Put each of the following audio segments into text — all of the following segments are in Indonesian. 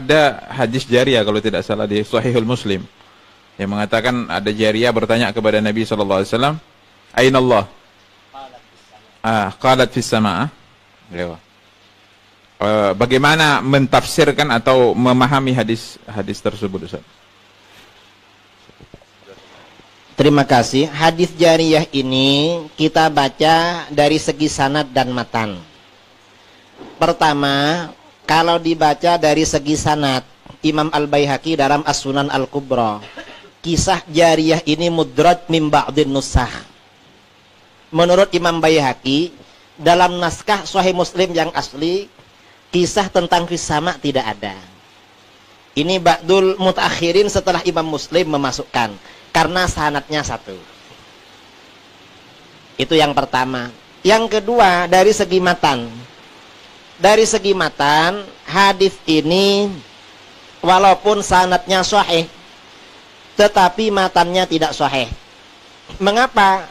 Ada hadis jariyah kalau tidak salah di Sahihul Muslim yang mengatakan ada jariyah bertanya kepada Nabi SAW, Aina Allah? Qalat fis sama'. Bagaimana mentafsirkan atau memahami hadis tersebut, Ustaz? Terima kasih. Hadis jariyah ini kita baca dari segi sanad dan matan. Pertama, kalau dibaca dari segi sanad, Imam Al-Baihaqi dalam As-Sunan Al-Kubra, kisah jariyah ini mudraj min ba'dhin nusakh. Menurut Imam Baihaqi, dalam naskah Sahih Muslim yang asli, kisah tentang Fisama tidak ada. Ini ba'dul mutaakhirin setelah Imam Muslim memasukkan, karena sanadnya satu. Itu yang pertama. Yang kedua, dari segi matan. Dari segi matan, hadis ini walaupun sanadnya sahih, tetapi matannya tidak sahih. Mengapa?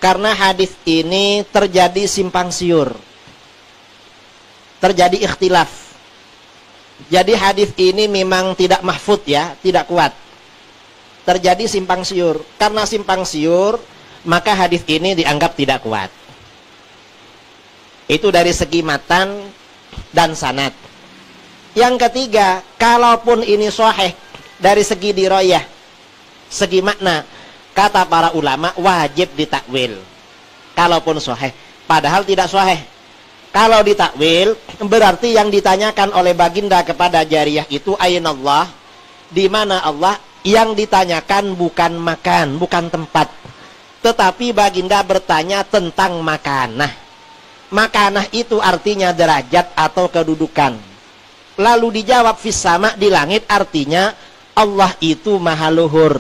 Karena hadis ini terjadi simpang siur, terjadi ikhtilaf. Jadi hadis ini memang tidak mahfud ya, tidak kuat. Terjadi simpang siur. Karena simpang siur, maka hadis ini dianggap tidak kuat. Itu dari segi matan dan sanad. Yang ketiga, kalaupun ini sahih dari segi dirayah, segi makna, kata para ulama wajib ditakwil. Kalaupun sahih, padahal tidak sahih. Kalau ditakwil, berarti yang ditanyakan oleh baginda kepada jariyah itu ainallah, di mana Allah. Yang ditanyakan bukan makan, bukan tempat, tetapi baginda bertanya tentang makanah. Makanah itu artinya derajat atau kedudukan. Lalu dijawab fis sama, di langit, artinya Allah itu maha luhur.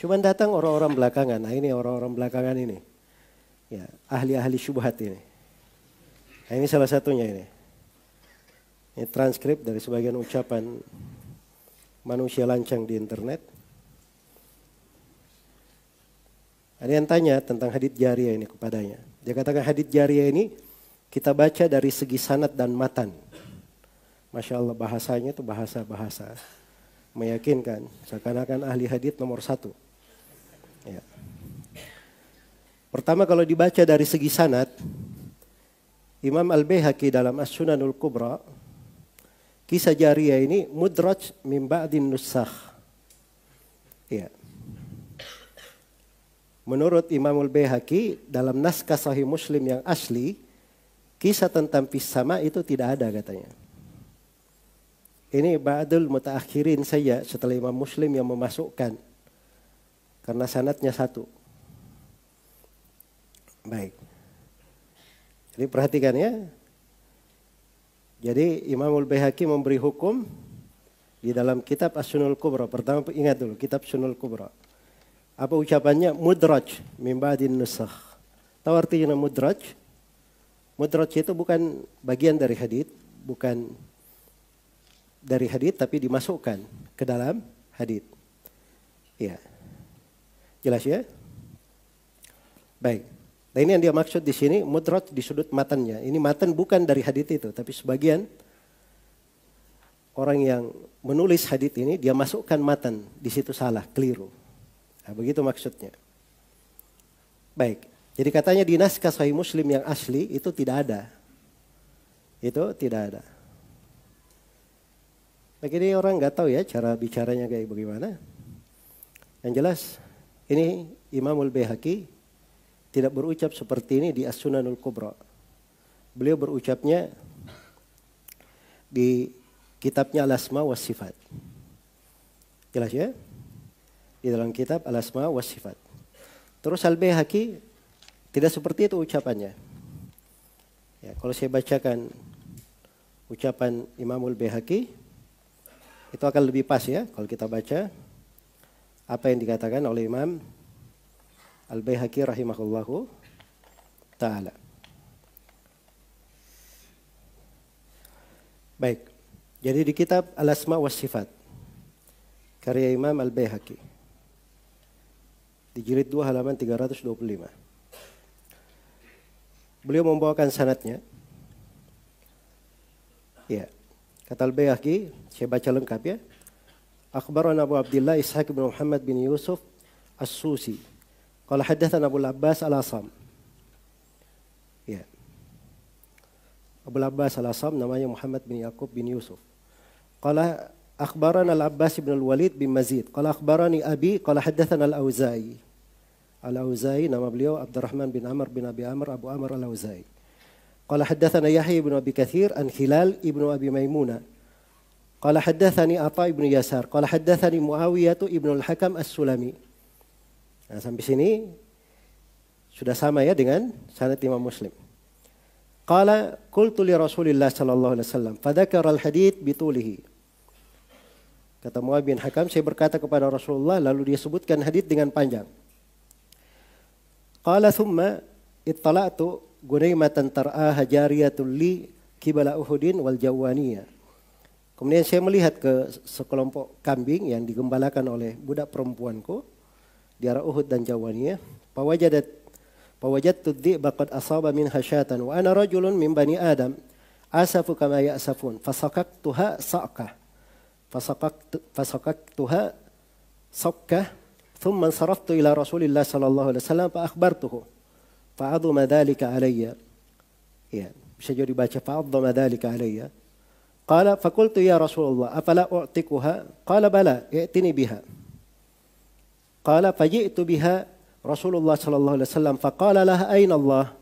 Cuman datang orang-orang belakangan. Nah ini orang-orang belakangan ini, ya, ahli-ahli syubhat ini. Nah, ini salah satunya ini. Ini transkrip dari sebagian ucapan manusia lancang di internet. Ada yang tanya tentang hadits jariyah ini kepadanya. Dia katakan hadits jariyah ini kita baca dari segi sanad dan matan. Masya Allah, bahasanya itu bahasa-bahasa meyakinkan. Seakan-akan ahli hadits nomor 1. Ya. Pertama, kalau dibaca dari segi sanad, Imam Al-Baihaqi dalam As-Sunanul Kubra, kisah jariyah ini mudraj min ba'dhin nusakh. Ya. Menurut Imam Al-Baihaqi dalam naskah Sahih Muslim yang asli, kisah tentang Fisama itu tidak ada katanya. Ini ba'dul mutaakhirin saja setelah Imam Muslim yang memasukkan. Karena sanadnya satu. Baik. Jadi perhatikan ya. Jadi Imam Al-Baihaqi memberi hukum di dalam kitab As-Sunul Kubra. Pertama ingat dulu kitab Sunul Kubra. Apa ucapannya? Mudraj min ba'dhin nusakh. Tahu artinya mudraj? Mudraj itu bukan bagian dari hadits, bukan dari hadits tapi dimasukkan ke dalam hadits. Ya. Jelas ya? Baik. Nah ini yang dia maksud di sini, mudraj di sudut matannya. Ini matan bukan dari hadits itu, tapi sebagian orang yang menulis hadits ini dia masukkan matan, di situ salah, keliru. Nah, begitu maksudnya. Baik. Jadi katanya di naskah Sahih Muslim yang asli itu tidak ada. Itu tidak ada. Begini orang nggak tahu ya cara bicaranya kayak bagaimana. Yang jelas ini Imam Al-Baihaqi tidak berucap seperti ini di As-Sunanul Kubra. Beliau berucapnya di kitabnya Al-Asma wa Sifat. Jelas ya? Di dalam kitab Al-Asma wa Sifat. Terus Al-Baihaqi tidak seperti itu ucapannya. Ya, kalau saya bacakan ucapan Imam Al-Baihaqi, itu akan lebih pas ya kalau kita baca apa yang dikatakan oleh Imam Al-Baihaqi rahimahullahu ta'ala. Baik, jadi di kitab Al-Asma wa Sifat karya Imam Al-Baihaqi di jilid 2 halaman 325. Beliau membawakan sanadnya. Ya. Kata Al-Baihaqi, saya baca lengkap ya. Akhbarana Abu Abdullah Ishaq bin Muhammad bin Yusuf As-Susi. Qala haddatsana Abu Al-Abbas Al-Asam. Ya. Abu Al-Abbas Al-Asam namanya Muhammad bin Yaqub bin Yusuf. Qala akhbarana Al-Abbas bin Al-Walid bin Mazid. Qala akhbarani Abi, qala haddatsana Al-Auza'i. Al-Auza'i nama beliau Abdurrahman bin Amr bin Abi Amr Abu Amr Al-Auza'i. Qala haddatsana Yahya bin Abi Katsir an Hilal ibnu Abi Maimunah. Qala haddatsani Atha ibnu Yasar. Qala haddatsani Muawiyah ibnu Al-Hakam As-Sulami. Nah, sampai sini sudah sama ya dengan sanad Imam Muslim. Qala qultu li Rasulillah sallallahu alaihi wasallam fadzakara al-hadits bitulihi. Kata Muawiyah bin Hakam, saya berkata kepada Rasulullah lalu dia sebutkan hadits dengan panjang. Qala thumma ittala'tu gunaimatan tar'aha jariyatul li kibala Uhudin wal Jawaniyah. Kemudian saya melihat ke sekelompok kambing yang digembalakan oleh budak perempuanku di arah Uhud dan Jawaniyah. Fawajadtu dhi'ba qad asaba minha syatan wa ana rajulun min bani Adam asafu kama ya'safun fasaqaqtuha saqah fasaqaqtuha saqqah thumma saraftu ila Rasulillah sallallahu alaihi wasallam fa akhbartuhu fa'adhama dhalika alayya. Ya, bisa jadi baca fa'adhama dhalika alayya. Qala faqultu ya Rasulullah afala u'tikuha? Qala bala i'tini biha. Qala faji'tu biha Rasulullah sallallahu alaihi wasallam faqala laha aina Allah?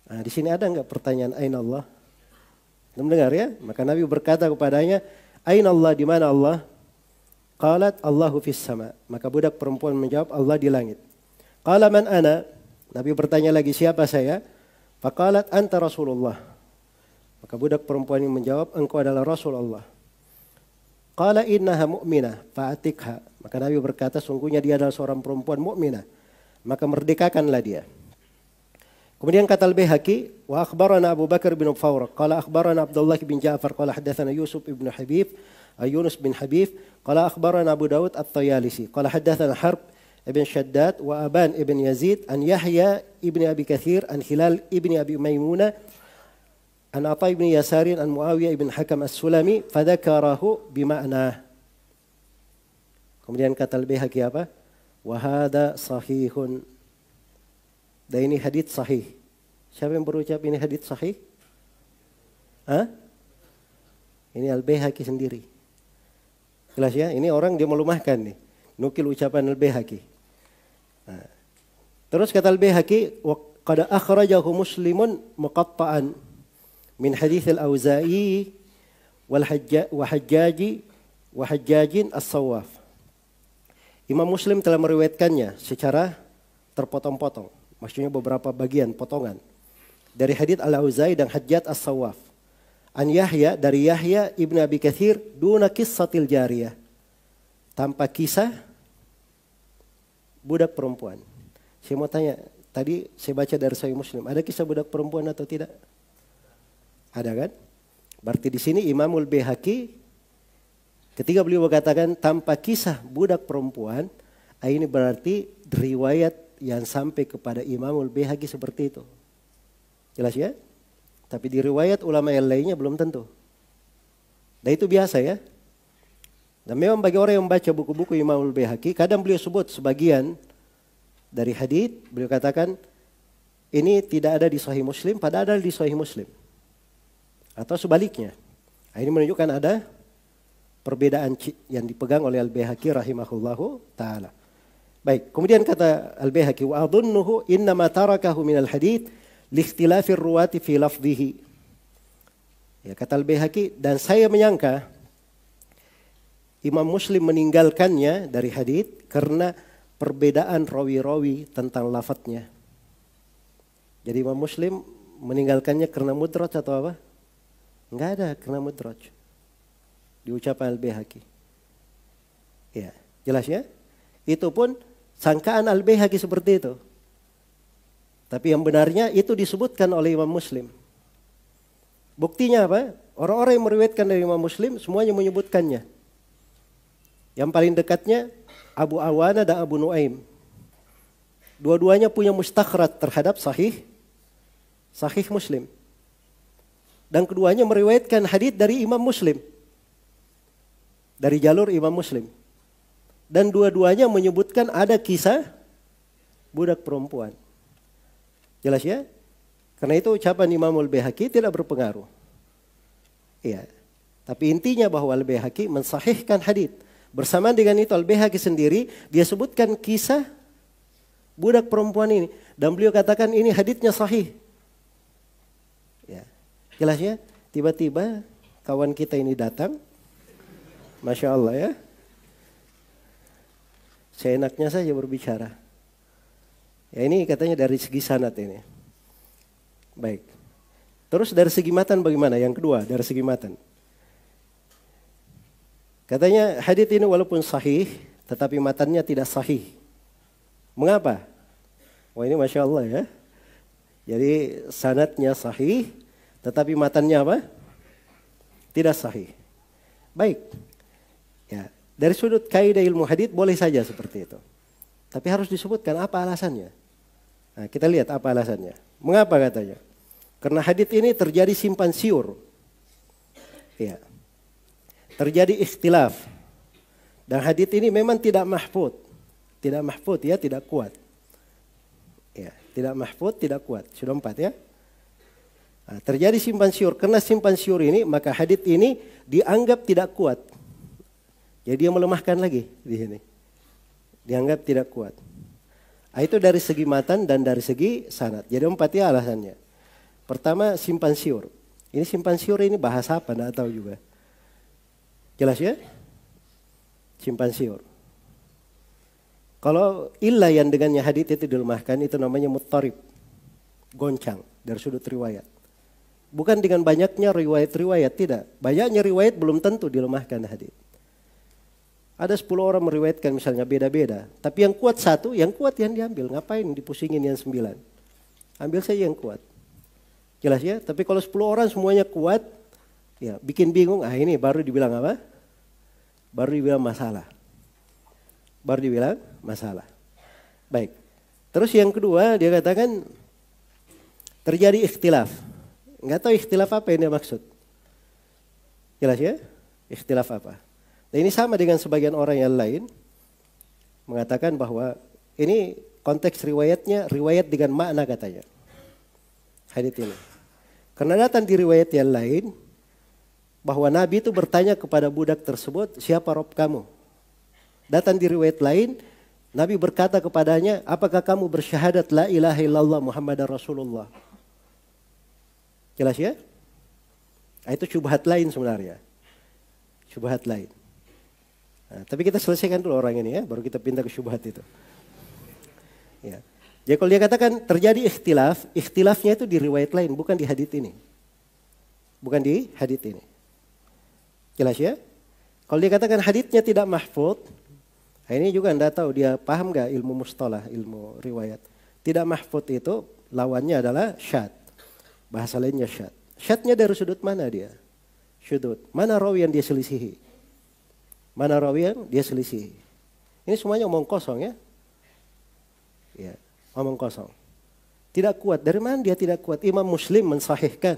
Nah, di sini ada enggak pertanyaan aina Allah? Mendengar ya? Maka Nabi berkata kepadanya, aina Allah, di mana Allah? Qalat Allahu fis sama. Maka budak perempuan menjawab, Allah di langit. Qala man ana? Nabi bertanya lagi, siapa saya? Faqalat anta Rasulullah. Maka budak perempuan ini menjawab, engkau adalah Rasulullah. Qala innaha mu'minah fa'atikha. Maka Nabi berkata, sungguhnya dia adalah seorang perempuan mukminah, maka merdekakanlah dia. Kemudian kata Al-Baihaqi, wa akhbarana Abu Bakar bin Fawraq, qala akhbarana Abdullah bin Ja'far, qala haddatsana Yusuf ibn Habib, Yunus bin Habib, qala akhbarana Abu Dawud At-Tayalisi, qala haddatsana Harb ibn Shaddad wa Aban ibn Yazid an Yahya ibn Abi Katsir an Hilal ibn Abi Maimunah an Atha ibn Yasarin an Muawiyah ibn Hakam As-Sulami fadzakarahu bima'na. Kemudian kata Al-Baihaqi apa? Wa hadza sahihun. Dan ini hadits sahih. Siapa yang berucap ini hadits sahih? Hah? Ini Al-Baihaqi sendiri. Jelas ya? Ini orang dia melumahkan nih. Nukil ucapan Al-Baihaqi. Nah. Terus kata Al-Baihaqi, wa qad akhrajahu Muslimun muqatta'an min hadits Al-Auza'i wal Hajjajin As-Sawaf. Imam Muslim telah meriwayatkannya secara terpotong-potong. Maksudnya beberapa bagian, potongan. Dari hadits Al-Auza'i dan Hajjaj As-Sawaf. An Yahya, dari Yahya ibn Abi Katsir, duna qissatil jariyah. Tanpa kisah budak perempuan. Saya mau tanya, tadi saya baca dari Sahih Muslim, ada kisah budak perempuan atau tidak? Ada kan? Berarti di sini Imamul Baihaqi ketika beliau mengatakan tanpa kisah budak perempuan, ini berarti riwayat yang sampai kepada Imamul Baihaqi seperti itu. Jelas ya? Tapi di riwayat ulama yang lainnya belum tentu. Dan itu biasa ya. Dan memang bagi orang yang membaca buku-buku Imamul Baihaqi, kadang beliau sebut sebagian dari hadits, beliau katakan ini tidak ada di Sahih Muslim, padahal ada di Sahih Muslim. Atau sebaliknya. Ini menunjukkan ada perbedaan yang dipegang oleh Al-Baihaqi rahimahullahu ta'ala. Baik, kemudian kata Al-Baihaqi, wa adhunnuhu innama tarakahu minal hadits liikhtilafir ruwati fi lafdhihi. Ya, kata Al-Baihaqi, dan saya menyangka Imam Muslim meninggalkannya dari hadits karena perbedaan rawi-rawi tentang lafadznya. Jadi Imam Muslim meninggalkannya karena mudraj atau apa? Enggak ada karena mudraj. Di ucapan Al-Baihaqi. Ya, jelas ya? Itu pun sangkaan Al-Baihaqi seperti itu. Tapi yang benarnya itu disebutkan oleh Imam Muslim. Buktinya apa? Orang-orang yang meriwayatkan dari Imam Muslim semuanya menyebutkannya. Yang paling dekatnya Abu Awana dan Abu Nuaim. Dua-duanya punya mustakhraj terhadap sahih Muslim. Dan keduanya meriwayatkan hadis dari Imam Muslim. Dari jalur Imam Muslim. Dan dua-duanya menyebutkan ada kisah budak perempuan. Jelas ya? Karena itu ucapan Imam Al-Baihaqi tidak berpengaruh. Iya. Tapi intinya bahwa Al-Baihaqi mensahihkan hadis. Bersamaan dengan itu Al-Baihaqi sendiri dia sebutkan kisah budak perempuan ini. Dan beliau katakan ini hadisnya sahih. Ya. Jelas ya? Tiba-tiba kawan kita ini datang. Masya Allah ya. Seenaknya saja berbicara. Ya ini katanya dari segi sanad ini. Baik. Terus dari segi matan bagaimana? Yang kedua dari segi matan. Katanya hadits ini walaupun sahih, tetapi matannya tidak sahih. Mengapa? Wah ini Masya Allah ya. Jadi sanadnya sahih, tetapi matannya apa? Tidak sahih. Baik. Ya, dari sudut kaidah ilmu hadits boleh saja seperti itu. Tapi harus disebutkan apa alasannya. Nah, kita lihat apa alasannya. Mengapa katanya? Karena hadits ini terjadi simpan siur. Ya. Terjadi ikhtilaf. Dan hadits ini memang tidak mahfud. Tidak mahfud ya, tidak kuat. Ya, tidak mahfud, tidak kuat. Sudah 4 ya. Nah, terjadi simpan siur. Karena simpan siur ini, maka hadits ini dianggap tidak kuat. Jadi dia melemahkan lagi di sini. Dianggap tidak kuat. Nah, itu dari segi matan dan dari segi sanad. Jadi 4 ya alasannya. Pertama simpan siur. Ini simpan siur ini bahasa apa? Tidak tahu juga. Jelas ya? Simpan siur. Kalau ilah yang dengannya hadits itu dilemahkan itu namanya muttarib. Goncang dari sudut riwayat. Bukan dengan banyaknya riwayat-riwayat, tidak. Banyaknya riwayat belum tentu dilemahkan hadits. Ada 10 orang meriwayatkan misalnya beda-beda. Tapi yang kuat satu, yang kuat yang diambil. Ngapain dipusingin yang 9? Ambil saja yang kuat. Jelas ya? Tapi kalau 10 orang semuanya kuat, ya bikin bingung. Ah ini baru dibilang apa? Baru dibilang masalah. Baru dibilang masalah. Baik. Terus yang kedua dia katakan terjadi ikhtilaf. Enggak tahu ikhtilaf apa yang dia maksud. Jelas ya? Ikhtilaf apa? Dan ini sama dengan sebagian orang yang lain mengatakan bahwa ini konteks riwayatnya riwayat dengan makna katanya. Hadits ini. Karena datang di riwayat yang lain bahwa Nabi itu bertanya kepada budak tersebut, siapa Rob kamu? Datang di riwayat lain, Nabi berkata kepadanya, apakah kamu bersyahadat la ilaha illallah Muhammadar Rasulullah? Jelas ya? Nah, itu syubhat lain sebenarnya. Syubhat lain. Nah, tapi kita selesaikan dulu orang ini ya, baru kita pindah ke syubhat itu. Ya. Jadi kalau dia katakan terjadi ikhtilaf, ikhtilafnya itu di riwayat lain, bukan di hadits ini. Bukan di hadits ini. Jelas ya? Kalau dia katakan haditsnya tidak mahfud, nah ini juga Anda tahu dia paham gak ilmu mustalah, ilmu riwayat. Tidak mahfud itu lawannya adalah syad. Bahasa lainnya syad. Syadnya dari sudut mana dia? Syudud. Mana rawi yang dia selisihi? Mana rawi yang dia selisihi? Ini semuanya omong kosong ya. Ya, omong kosong. Tidak kuat. Dari mana dia tidak kuat? Imam Muslim mensahihkan.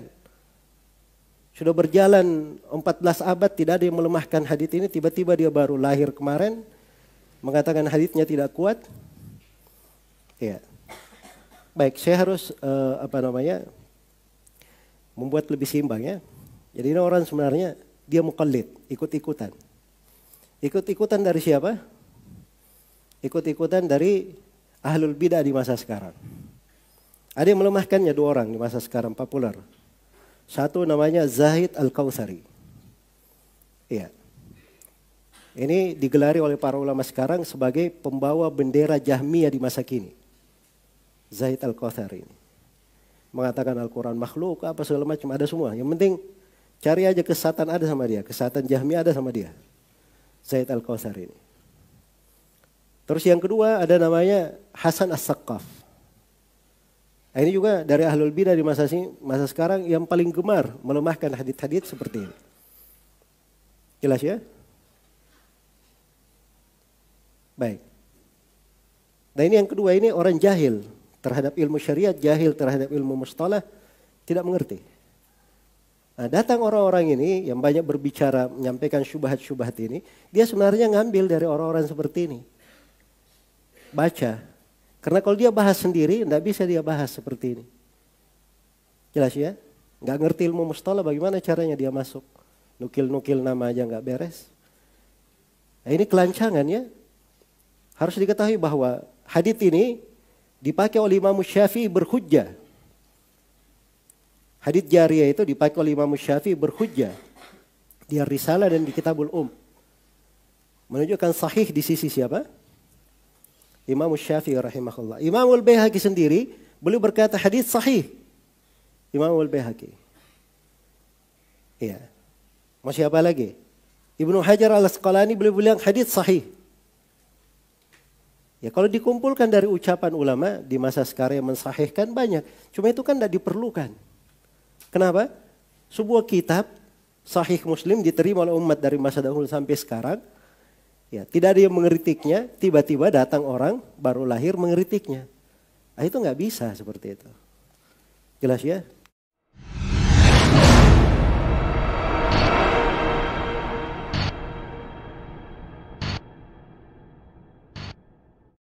Sudah berjalan 14 abad tidak ada yang melemahkan hadits ini. Tiba-tiba dia baru lahir kemarin. Mengatakan haditsnya tidak kuat. Ya. Baik, saya harus membuat lebih seimbang ya. Jadi ini orang sebenarnya dia muqallid, ikut-ikutan. Ikut-ikutan dari siapa? Ikut-ikutan dari ahlul bidah di masa sekarang. Ada yang melemahkannya 2 orang di masa sekarang populer. Satu namanya Zahid Al-Kautsari. Iya. Ini digelari oleh para ulama sekarang sebagai pembawa bendera Jahmiyah di masa kini. Zahid Al-Kautsari ini. Mengatakan Al-Quran makhluk, apa segala macam, ada semua. Yang penting cari aja kesesatan ada sama dia. Kesesatan Jahmiyah ada sama dia. Zahid Al-Kautsari ini. Terus yang kedua ada namanya Hasan As-Saqqaf. Nah, ini juga dari ahlul bidah di masa sekarang yang paling gemar melemahkan hadits-hadits seperti ini. Jelas ya? Baik. Nah ini yang kedua ini orang jahil terhadap ilmu syariat, jahil terhadap ilmu mustalah, tidak mengerti. Nah, datang orang-orang ini yang banyak berbicara, menyampaikan syubhat-syubhat ini, dia sebenarnya ngambil dari orang-orang seperti ini. Baca. Karena kalau dia bahas sendiri, tidak bisa dia bahas seperti ini. Jelas ya? Nggak ngerti ilmu mustalah, bagaimana caranya dia masuk. Nukil-nukil nama aja nggak beres. Nah, ini kelancangan ya. Harus diketahui bahwa hadits ini dipakai oleh Imam Syafi'i berhujjah. Hadits jariyah itu dipakai oleh Imam Syafi'i berhujjah. Di Risalah dan di Kitabul menunjukkan sahih di sisi siapa? Imam Syafi'i rahimahullah. Imam Al-Baihaqi sendiri beliau berkata hadits sahih. Imam Al-Baihaqi. Iya. Mau siapa lagi? Ibnu Hajar Al-Asqalani beliau bilang hadits sahih. Ya kalau dikumpulkan dari ucapan ulama di masa sekarang yang mensahihkan banyak. Cuma itu kan tidak diperlukan. Kenapa? Sebuah kitab Sahih Muslim diterima oleh umat dari masa dahulu sampai sekarang. Ya, tidak ada yang mengkritiknya, tiba-tiba datang orang baru lahir mengkritiknya. Nah, itu nggak bisa seperti itu. Jelas ya?